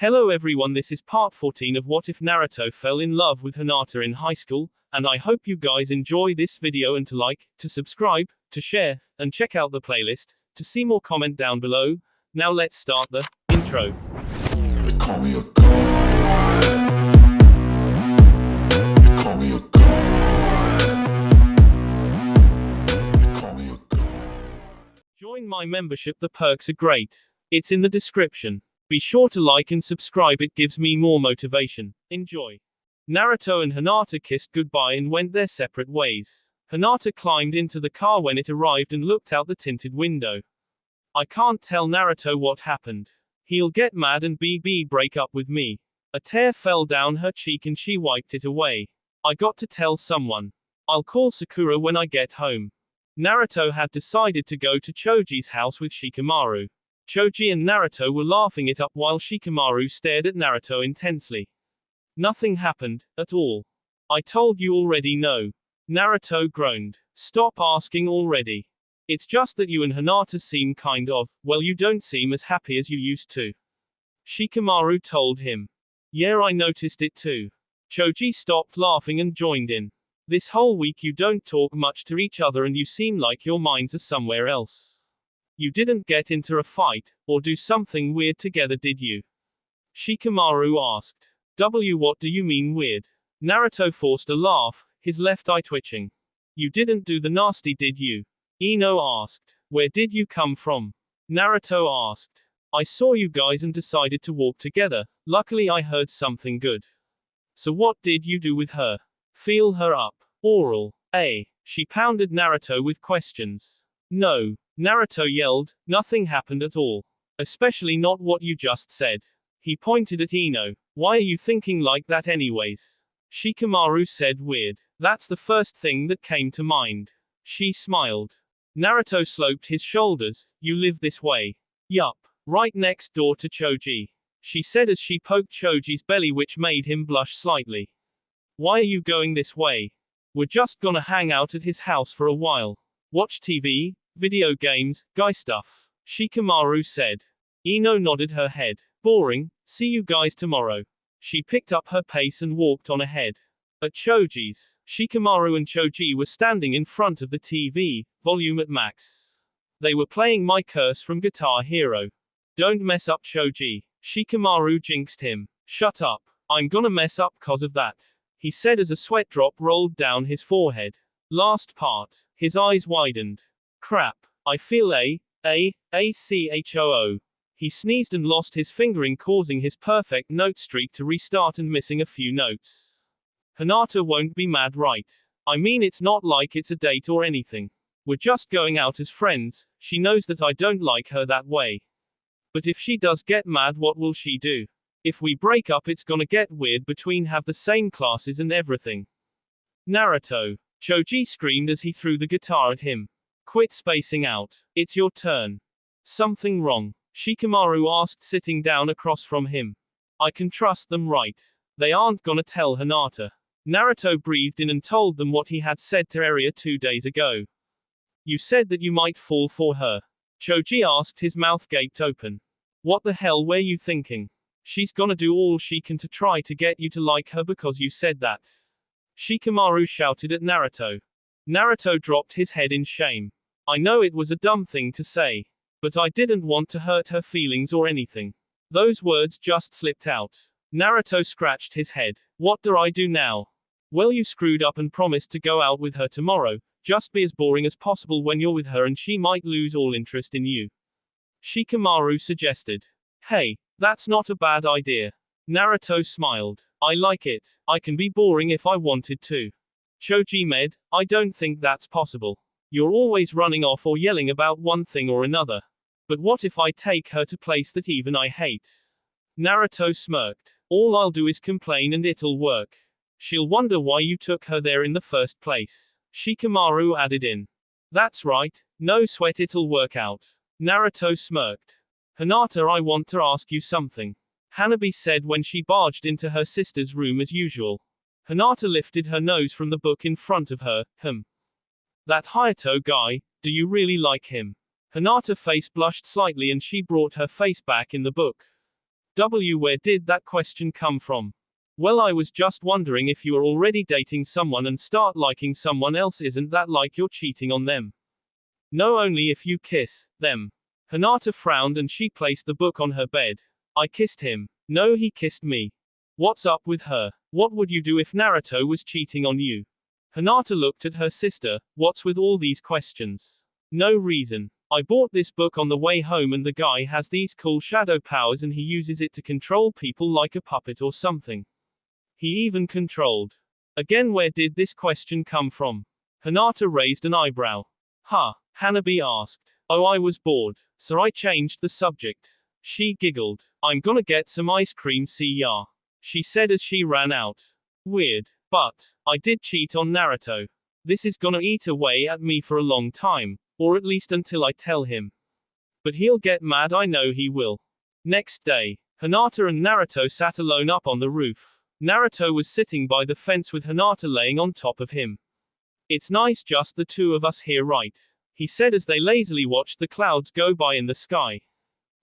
Hello everyone, this is part 14 of What If Naruto Fell in Love with Hinata in High School, and I hope you guys enjoy this video and to like, to subscribe, to share, and check out the playlist, to see more comment down below. Now let's start the intro. They call me a god. They call me a god. They call me a god. Join my membership, the perks are great. It's in the description. Be sure to like and subscribe, it gives me more motivation. Enjoy. Naruto and Hinata kissed goodbye and went their separate ways. Hinata climbed into the car when it arrived and looked out the tinted window. I can't tell Naruto what happened. He'll get mad and break up with me. A tear fell down her cheek and she wiped it away. I got to tell someone. I'll call Sakura when I get home. Naruto had decided to go to Choji's house with Shikamaru. Choji and Naruto were laughing it up while Shikamaru stared at Naruto intensely. Nothing happened, at all. I told you already, no. Naruto groaned. Stop asking already. It's just that you and Hinata seem kind of, well, you don't seem as happy as you used to. Shikamaru told him. Yeah, I noticed it too. Choji stopped laughing and joined in. This whole week you don't talk much to each other and you seem like your minds are somewhere else. You didn't get into a fight, or do something weird together, did you? Shikamaru asked. What do you mean weird? Naruto forced a laugh, his left eye twitching. You didn't do the nasty, did you? Ino asked. Where did you come from? Naruto asked. I saw you guys and decided to walk together. Luckily I heard something good. So what did you do with her? Feel her up. Oral. She pounded Naruto with questions. No. Naruto yelled, nothing happened at all. Especially not what you just said. He pointed at Ino. Why are you thinking like that anyways? Shikamaru said weird. That's the first thing that came to mind. She smiled. Naruto sloped his shoulders. You live this way? Yup. Right next door to Choji. She said as she poked Choji's belly, which made him blush slightly. Why are you going this way? We're just gonna hang out at his house for a while. Watch TV, video games, guy stuff. Shikamaru said. Ino nodded her head. Boring, see you guys tomorrow. She picked up her pace and walked on ahead. At Choji's, Shikamaru and Choji were standing in front of the TV, volume at max. They were playing My Curse from Guitar Hero. Don't mess up, Choji. Shikamaru jinxed him. Shut up. I'm gonna mess up 'cause of that. He said as a sweat drop rolled down his forehead. Last part. His eyes widened. Crap. I feel achoo. He sneezed and lost his fingering, causing his perfect note streak to restart and missing a few notes. Hinata won't be mad, right? I mean, it's not like it's a date or anything. We're just going out as friends. She knows that I don't like her that way. But if she does get mad, what will she do? If we break up, it's gonna get weird between have the same classes and everything. Naruto. Choji screamed as he threw the guitar at him. Quit spacing out. It's your turn. Something wrong? Shikamaru asked, sitting down across from him. I can trust them, right? They aren't gonna tell Hinata. Naruto breathed in and told them what he had said to Area 2 days ago. You said that you might fall for her. Choji asked, his mouth gaped open. What the hell were you thinking? She's gonna do all she can to try to get you to like her because you said that. Shikamaru shouted at Naruto. Naruto dropped his head in shame. I know it was a dumb thing to say. But I didn't want to hurt her feelings or anything. Those words just slipped out. Naruto scratched his head. What do I do now? Well, you screwed up and promised to go out with her tomorrow. Just be as boring as possible when you're with her and she might lose all interest in you. Shikamaru suggested. Hey, that's not a bad idea. Naruto smiled. I like it. I can be boring if I wanted to. Choji med, I don't think that's possible. You're always running off or yelling about one thing or another. But what if I take her to place that even I hate? Naruto smirked. All I'll do is complain and it'll work. She'll wonder why you took her there in the first place. Shikamaru added in. That's right, no sweat, it'll work out. Naruto smirked. Hinata, I want to ask you something. Hanabi said when she barged into her sister's room as usual. Hinata lifted her nose from the book in front of her. That Hayato guy, do you really like him? Hinata's face blushed slightly and she brought her face back in the book. Where did that question come from? Well, I was just wondering if you are already dating someone and start liking someone else, isn't that like you're cheating on them? No, only if you kiss them. Hinata frowned and she placed the book on her bed. I kissed him. No, he kissed me. What's up with her? What would you do if Naruto was cheating on you? Hinata looked at her sister. What's with all these questions? No reason. I bought this book on the way home and the guy has these cool shadow powers and he uses it to control people like a puppet or something. He even controlled. Again, where did this question come from? Hinata raised an eyebrow. Huh, Hanabi asked. Oh, I was bored, so I changed the subject. She giggled. I'm gonna get some ice cream, see ya, she said as she ran out. Weird, but I did cheat on Naruto. This is gonna eat away at me for a long time, or at least until I tell him. But he'll get mad, I know he will. Next day, Hinata and Naruto sat alone up on the roof. Naruto was sitting by the fence with Hinata laying on top of him. It's nice just the two of us here, right? He said as they lazily watched the clouds go by in the sky.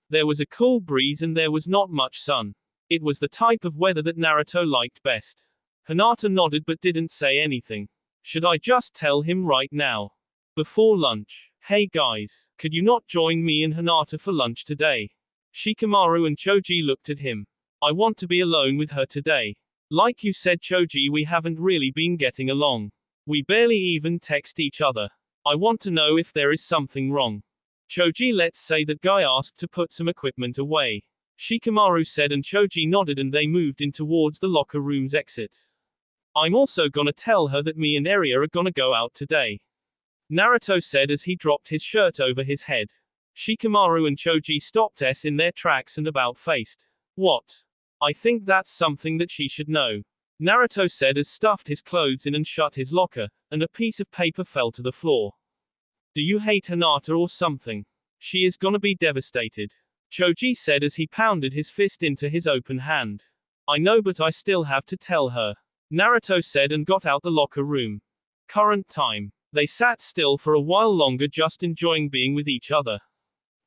There was a cool breeze and there was not much sun. It was the type of weather that Naruto liked best. Hinata nodded but didn't say anything. Should I just tell him right now? Before lunch. Hey guys, could you not join me and Hinata for lunch today? Shikamaru and Choji looked at him. I want to be alone with her today. Like you said, Choji, we haven't really been getting along. We barely even text each other. I want to know if there is something wrong. Choji, let's say that guy asked to put some equipment away. Shikamaru said and Choji nodded and they moved in towards the locker room's exit. I'm also gonna tell her that me and Eria are gonna go out today. Naruto said as he dropped his shirt over his head. Shikamaru and Choji stopped in their tracks and about faced. What? I think that's something that she should know. Naruto said as stuffed his clothes in and shut his locker, and a piece of paper fell to the floor. Do you hate Hinata or something? She is gonna be devastated. Choji said as he pounded his fist into his open hand. I know, but I still have to tell her. Naruto said and got out the locker room. Current time. They sat still for a while longer, just enjoying being with each other.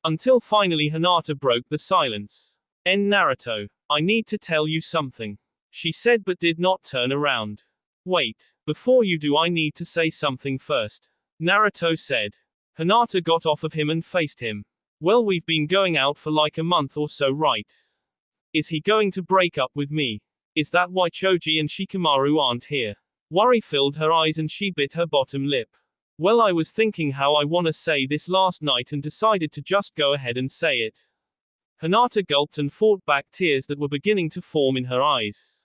Until finally Hinata broke the silence. Naruto, I need to tell you something, she said but did not turn around. Wait, before you do I need to say something first, Naruto said. Hinata got off of him and faced him. Well, we've been going out for like a month or so, right? Is he going to break up with me? Is that why Choji and Shikamaru aren't here? Worry filled her eyes and she bit her bottom lip. Well, I was thinking how I wanna say this last night and decided to just go ahead and say it. Hinata gulped and fought back tears that were beginning to form in her eyes.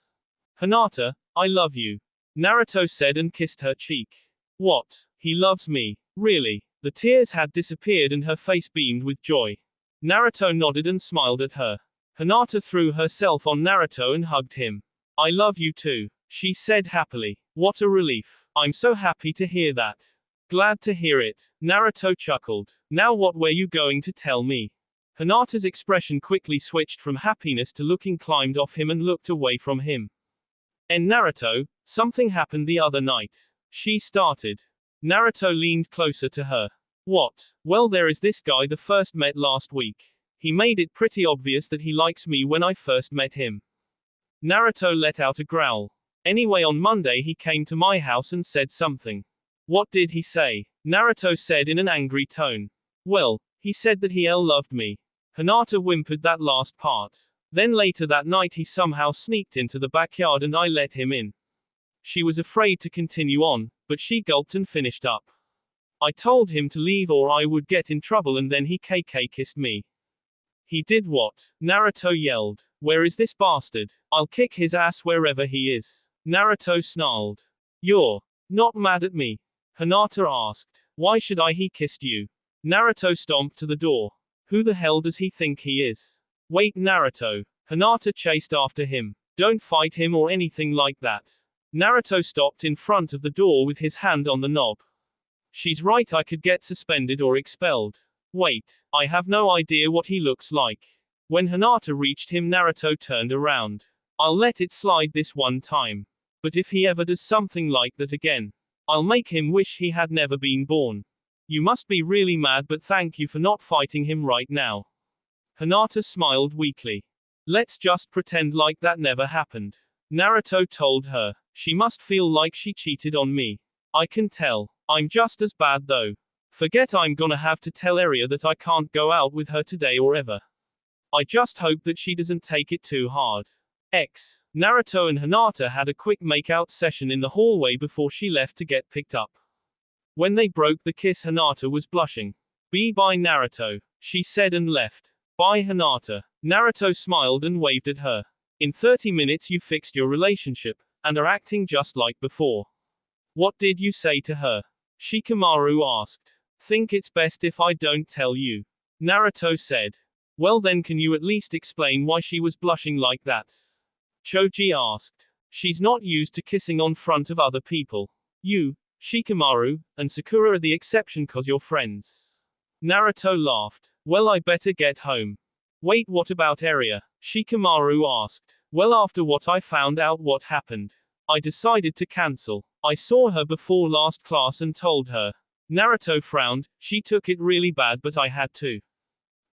Hinata, I love you, Naruto said and kissed her cheek. What? He loves me? Really? The tears had disappeared and her face beamed with joy. Naruto nodded and smiled at her. Hinata threw herself on Naruto and hugged him. I love you too, she said happily. What a relief. I'm so happy to hear that. Glad to hear it, Naruto chuckled. Now what were you going to tell me? Hinata's expression quickly switched from happiness to looking, climbed off him and looked away from him. Naruto, something happened the other night, she started. Naruto leaned closer to her. What? Well, there is this guy the first met last week. He made it pretty obvious that he likes me when I first met him. Naruto let out a growl. Anyway, on Monday he came to my house and said something. What did he say? Naruto said in an angry tone. Well, he said that he loved me. Hinata whimpered that last part. Then later that night he somehow sneaked into the backyard and I let him in. She was afraid to continue on, but she gulped and finished up. I told him to leave or I would get in trouble and then he kissed me. He did what? Naruto yelled. Where is this bastard? I'll kick his ass wherever he is, Naruto snarled. You're not mad at me? Hinata asked. Why should I? He kissed you. Naruto stomped to the door. Who the hell does he think he is? Wait, Naruto. Hinata chased after him. Don't fight him or anything like that. Naruto stopped in front of the door with his hand on the knob. She's right, I could get suspended or expelled. Wait, I have no idea what he looks like. When Hinata reached him, Naruto turned around. I'll let it slide this one time. But if he ever does something like that again, I'll make him wish he had never been born. You must be really mad, but thank you for not fighting him right now. Hinata smiled weakly. Let's just pretend like that never happened. Naruto told her. She must feel like she cheated on me. I can tell. I'm just as bad though. Forget I'm gonna have to tell Area that I can't go out with her today or ever. I just hope that she doesn't take it too hard. Naruto and Hinata had a quick make-out session in the hallway before she left to get picked up. When they broke the kiss, Hinata was blushing. Bye Naruto, she said and left. Bye Hinata. Naruto smiled and waved at her. In 30 minutes you fixed your relationship, and are acting just like before. What did you say to her? Shikamaru asked. Think it's best if I don't tell you. Naruto said. Well then, can you at least explain why she was blushing like that? Choji asked. She's not used to kissing on front of other people. You, Shikamaru, and Sakura are the exception cause you're friends. Naruto laughed. Well, I better get home. Wait, what about Area? Shikamaru asked. Well, after what I found out what happened, I decided to cancel. I saw her before last class and told her. Naruto frowned. She took it really bad, but I had to.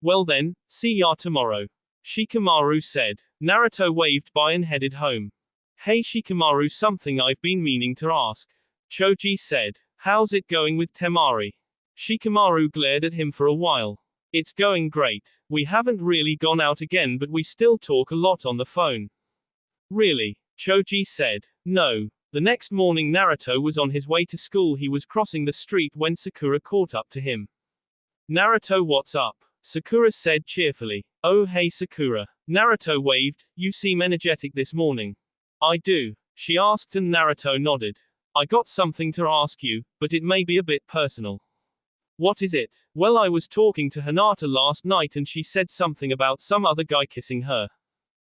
Well then, see ya tomorrow. Shikamaru said. Naruto waved bye and headed home. Hey Shikamaru, something I've been meaning to ask. Choji said. How's it going with Temari? Shikamaru glared at him for a while. It's going great. We haven't really gone out again, but we still talk a lot on the phone. Really? Choji said. No. The next morning Naruto was on his way to school. He was crossing the street when Sakura caught up to him. Naruto, what's up? Sakura said cheerfully. Oh hey Sakura. Naruto waved. You seem energetic this morning. I do. She asked and Naruto nodded. I got something to ask you, but it may be a bit personal. What is it? Well, I was talking to Hinata last night and she said something about some other guy kissing her.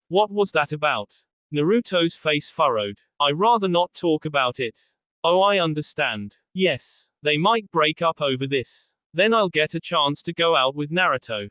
What was that about? Naruto's face furrowed. I'd rather not talk about it. Oh, I understand. Yes. They might break up over this. Then I'll get a chance to go out with Naruto.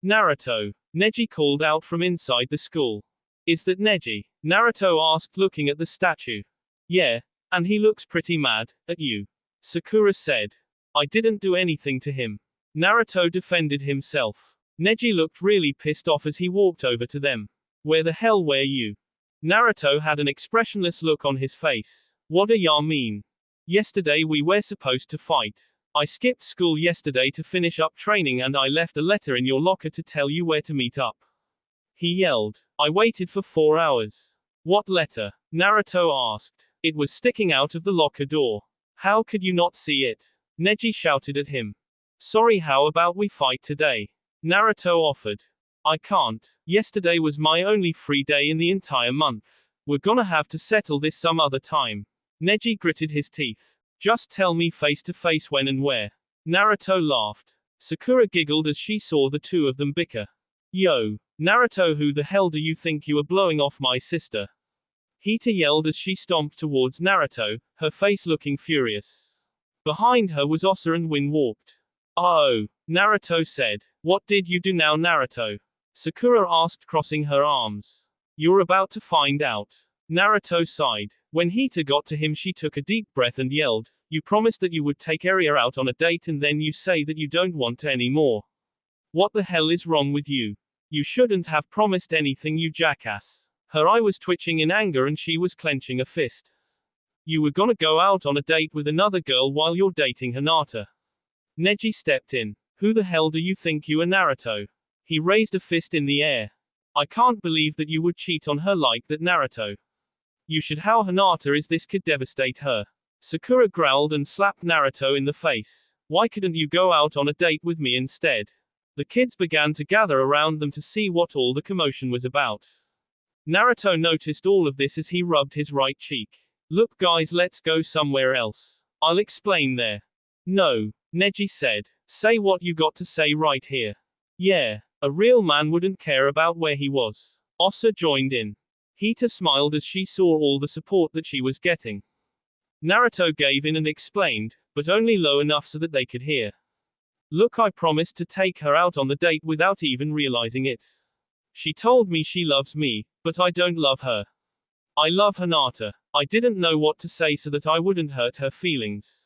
Naruto. Neji called out from inside the school. Is that Neji? Naruto asked, looking at the statue. Yeah. And he looks pretty mad at you. Sakura said. I didn't do anything to him. Naruto defended himself. Neji looked really pissed off as he walked over to them. Where the hell were you? Naruto had an expressionless look on his face. What do ya mean? Yesterday we were supposed to fight. I skipped school yesterday to finish up training and I left a letter in your locker to tell you where to meet up. He yelled. I waited for 4 hours. What letter? Naruto asked. It was sticking out of the locker door. How could you not see it? Neji shouted at him. Sorry, how about we fight today? Naruto offered. I can't. Yesterday was my only free day in the entire month. We're gonna have to settle this some other time. Neji gritted his teeth. Just tell me face to face when and where. Naruto laughed. Sakura giggled as she saw the two of them bicker. Yo, Naruto, who the hell do you think you are blowing off my sister? Hita yelled as she stomped towards Naruto, her face looking furious. Behind her was Osa and Win walked. Oh, Naruto said. What did you do now, Naruto? Sakura asked, crossing her arms. You're about to find out. Naruto sighed. When Hita got to him, she took a deep breath and yelled, you promised that you would take Area out on a date and then you say that you don't want to anymore. What the hell is wrong with you? You shouldn't have promised anything, you jackass. Her eye was twitching in anger and she was clenching a fist. You were gonna go out on a date with another girl while you're dating Hinata. Neji stepped in. Who the hell do you think you are, Naruto? He raised a fist in the air. I can't believe that you would cheat on her like that, Naruto. You should. How Hinata is this could devastate her. Sakura growled and slapped Naruto in the face. Why couldn't you go out on a date with me instead? The kids began to gather around them to see what all the commotion was about. Naruto noticed all of this as he rubbed his right cheek. Look guys, let's go somewhere else. I'll explain there. No, Neji said. Say what you got to say right here. Yeah, a real man wouldn't care about where he was. Osa joined in. Hita smiled as she saw all the support that she was getting. Naruto gave in and explained, but only low enough so that they could hear. Look, I promised to take her out on the date without even realizing it. She told me she loves me, but I don't love her. I love Hinata. I didn't know what to say so that I wouldn't hurt her feelings.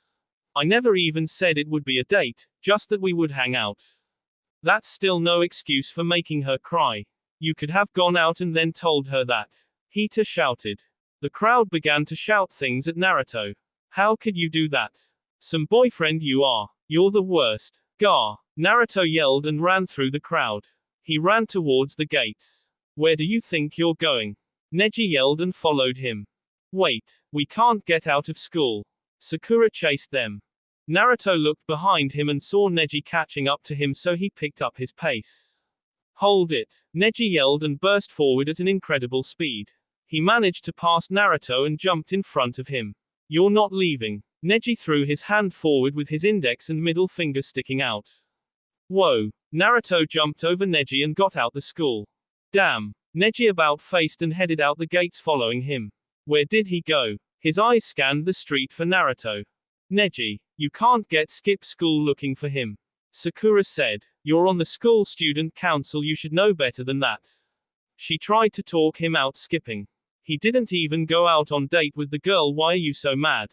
I never even said it would be a date, just that we would hang out. That's still no excuse for making her cry. You could have gone out and then told her that. Hita shouted. The crowd began to shout things at Naruto. How could you do that? Some boyfriend you are. You're the worst. Gah. Naruto yelled and ran through the crowd. He ran towards the gates. Where do you think you're going? Neji yelled and followed him. Wait, we can't get out of school. Sakura chased them. Naruto looked behind him and saw Neji catching up to him, so he picked up his pace. Hold it! Neji yelled and burst forward at an incredible speed. He managed to pass Naruto and jumped in front of him. You're not leaving. Neji threw his hand forward with his index and middle finger sticking out. Whoa! Naruto jumped over Neji and got out the school. Damn! Neji about-faced and headed out the gates following him. Where did he go? His eyes scanned the street for Naruto. Neji, you can't skip school looking for him. Sakura said. You're on the school student council, you should know better than that. She tried to talk him out skipping. He didn't even go out on date with the girl, why are you so mad?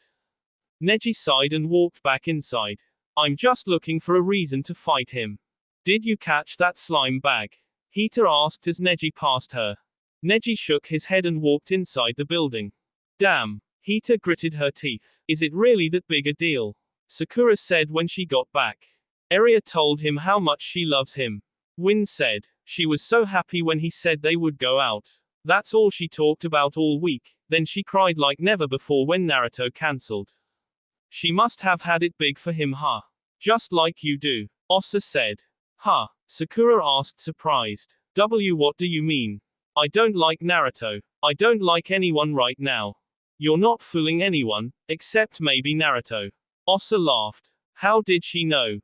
Neji sighed and walked back inside. I'm just looking for a reason to fight him. Did you catch that slime bag? Hita asked as Neji passed her. Neji shook his head and walked inside the building. Damn. Hita gritted her teeth. Is it really that big a deal? Sakura said when she got back. Eria told him how much she loves him. Win said. She was so happy when he said they would go out. That's all she talked about all week, then she cried like never before when Naruto cancelled. She must have had it big for him, huh? Just like you do. Osa said. Huh? Sakura asked surprised. What do you mean? I don't like Naruto. I don't like anyone right now. You're not fooling anyone, except maybe Naruto. Osa laughed. How did she know?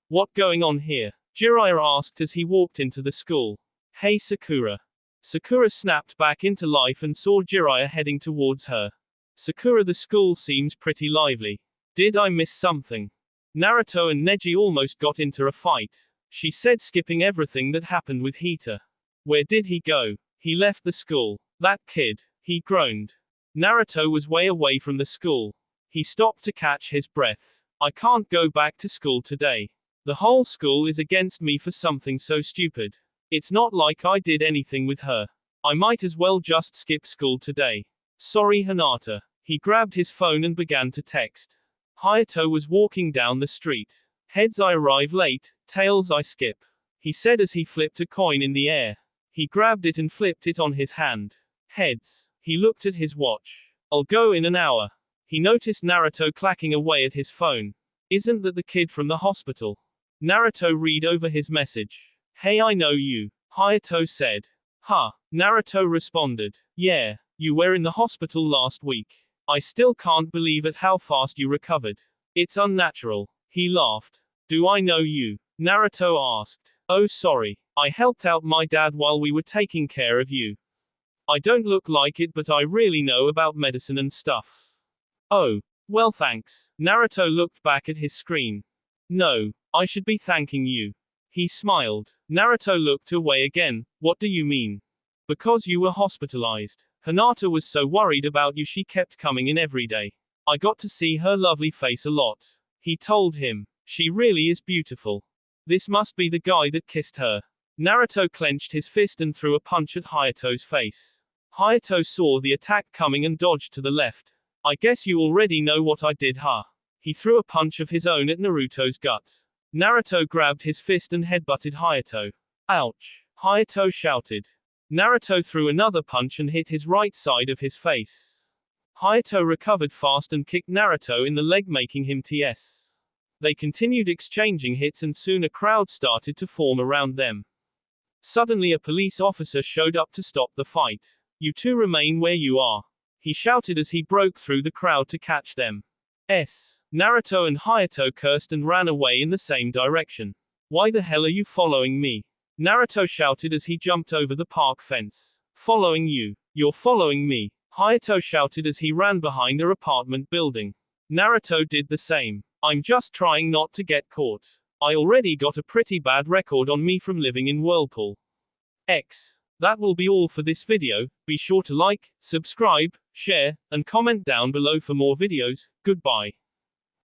What going on here? Jiraiya asked as he walked into the school. Hey Sakura. Sakura snapped back into life and saw Jiraiya heading towards her. Sakura, the school seems pretty lively. Did I miss something? Naruto and Neji almost got into a fight. She said, skipping everything that happened with Hita. Where did he go? He left the school. That kid. He groaned. Naruto was way away from the school. He stopped to catch his breath. I can't go back to school today. The whole school is against me for something so stupid. It's not like I did anything with her. I might as well just skip school today. Sorry Hinata. He grabbed his phone and began to text. Hayato was walking down the street. Heads, I arrive late, tails, I skip. He said as he flipped a coin in the air. He grabbed it and flipped it on his hand. Heads. He looked at his watch. I'll go in an hour. He noticed Naruto clacking away at his phone. Isn't that the kid from the hospital? Naruto read over his message. Hey, I know you. Hayato said. Huh? Naruto responded. Yeah, you were in the hospital last week. I still can't believe at how fast you recovered. It's unnatural. He laughed. Do I know you? Naruto asked. Oh sorry. I helped out my dad while we were taking care of you. I don't look like it, but I really know about medicine and stuff. Oh. Well thanks. Naruto looked back at his screen. No. I should be thanking you. He smiled. Naruto looked away again. What do you mean? Because you were hospitalized. Hinata was so worried about you, she kept coming in every day. I got to see her lovely face a lot. He told him. She really is beautiful. This must be the guy that kissed her. Naruto clenched his fist and threw a punch at Hayato's face. Hayato saw the attack coming and dodged to the left. I guess you already know what I did, huh? He threw a punch of his own at Naruto's gut. Naruto grabbed his fist and headbutted Hayato. Ouch! Hayato shouted. Naruto threw another punch and hit his right side of his face. Hayato recovered fast and kicked Naruto in the leg, making him TS. They continued exchanging hits and soon a crowd started to form around them. Suddenly a police officer showed up to stop the fight. You two remain where you are. He shouted as he broke through the crowd to catch them. Naruto and Hayato cursed and ran away in the same direction. Why the hell are you following me? Naruto shouted as he jumped over the park fence. Following you? You're following me. Hayato shouted as he ran behind a apartment building. Naruto did the same. I'm just trying not to get caught. I already got a pretty bad record on me from living in Whirlpool. That will be all for this video. Be sure to like, subscribe, share, and comment down below for more videos. Goodbye.